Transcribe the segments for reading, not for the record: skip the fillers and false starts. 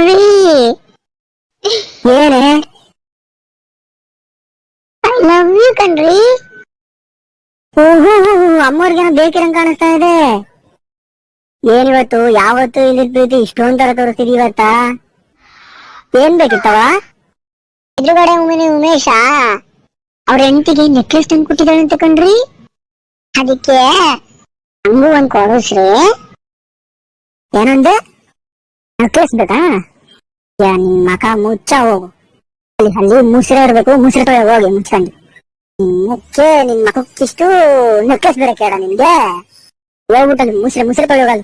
ರೀ ಏನೇ I love you ಕಣ್ರಿ. ಓಹೋ ಅಮ್ಮವ್ರಿಗೇನೋ ಬೇಕಿರಂಗ್ ಕಾಣಿಸ್ತಾ ಇದೆ. ಏನಿವತ್ತು ಯಾವತ್ತು ಇಲ್ಲಿ ಪ್ರೀತಿ ಇಷ್ಟೊಂದ್ ತರ ತೋರಿಸ್ತಿದೀವಿ ಇವತ್ತ. ಏನ್ ಬೇಕಿತ್ತವ? ಎದುರುಗಡೆ ಉಮೇಶ ಅವ್ರ ಹೆಂಡತಿಗೆ ನೆಕ್ಲೆಸ್ ತಂದು ಕೊಟ್ಟಿದ್ದಾಳಂತ ಕಣ್ರಿ. ಅದಕ್ಕೆ ಹಂಗೂ ಒಂದ್ ಕೊಡಿಸ್ರಿ. ಏನಂದೆ? ನೆಕ್ಲೆಸ್ ಬೇಕಾ? ನಿನ್ ಮಕ ಮುಚ್ಚ ಹೋಗು. ಅಲ್ಲಿ ಮುಸ್ರೆ ಇರ್ಬೇಕು, ಮುಸ್ರೆ ತೊಳೆ ಹೋಗಿ ಮುಚ್ಕೊಂಡು. ಮುಚ್ಚೆ ನಿನ್ ಮಕಕ್ಕಿಷ್ಟು ನೆಕ್ಲೆಸ್ ಬೇರೆ ಕೇಳ ನಿನ್ಗೆ. ಹೋಗ್ಬಿಟ್ಟಲ್ಲಿ ಮುಸ್ರೆ ತೊಳೆಯೋಗಲ್ಲ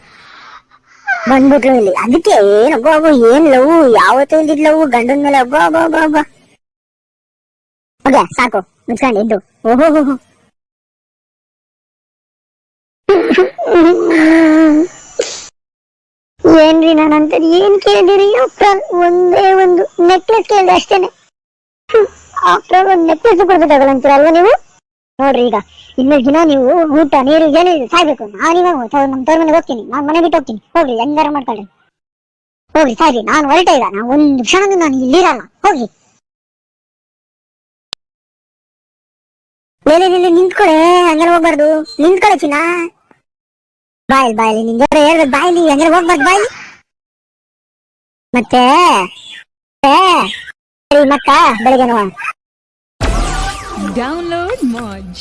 ಬಂದ್ಬಿಟ್ಲು ಇಲ್ಲಿ. ಅದಕ್ಕೆ ಏನ್ ಅಬ್ಬ ಏನ್ ಲವ್, ಯಾವತ್ತೂ ಇಲ್ದಿದ್ ಲವ್ ಗಂಡನ ಮೇಲೆ. ಅಬ್ಬ ಹೋಗ್ಯ ಸಾಕು ಮುಚ್ಕೊಂಡು ಇದ್ದು. ಓಹೋ ಏನ್ರಿ ನಾನಂತ ಏನ್ ಕೇಳಿದಿರಿ? ಆಫ್ಟರ್ ಒಂದೇ ಒಂದು ನೆಕ್ಲೆಸ್ ಕೇಳಿದೆ ಅಷ್ಟೇನೆ. ಆಫ್ಟರ್ ಒಂದ್ ನೆಕ್ಲೆಸ್ ಕೊಡ್ಬೇಕಾಗಲ್ಲ ಅಂತೀರಲ್ವಾ ನೀವು? ನೋಡ್ರಿ, ಈಗ ಇನ್ನೊಂದು ದಿನ ನೀವು ಊಟ ನೀರು ಏನು ಸಾಯ್ಬೇಕು. ನಾನಿವಾಗ ನಮ್ ತವ್ರ ಮನೆಗೆ ಹೋಗ್ತೀನಿ, ನಾನ್ ಮನೆ ಬಿಟ್ಟು ಹೋಗ್ತೀನಿ. ಹೋಗ್ರಿ ಹೆಂಗಾರ ಮಾಡ್ಕೊಳ್ರಿ, ಹೋಗ್ರಿ ಸಾಯ್ರಿ. ನಾನು ಹೊರಟೆ ಈಗ, ನಾ ಒಂದು ಕ್ಷಣ ನಾನು ಇಲ್ಲಿರಲ್ಲ. ಹೋಗಿ ನಿಂತ್ಕೊಳೆ, ಹಂಗೆಲ್ಲ ಹೋಗ್ಬಾರ್ದು. ನಿಂತ್ಕೊಳೆ ಚಿನ್ನ. ಬಾಯಲ್ಲಿ ನಿಂಗೆ ಹೇಳ್ಬೇಕು, ಬಾಯಲ್ಲಿ ಹಂಗೆಲ್ಲ ಹೋಗ್ಬಾರ್ದು. ಬಾಯಲ್ಲಿ ಮತ್ತೆ ಮತ್ತ ಬೆಳಗ್ಗೆ Download Moj.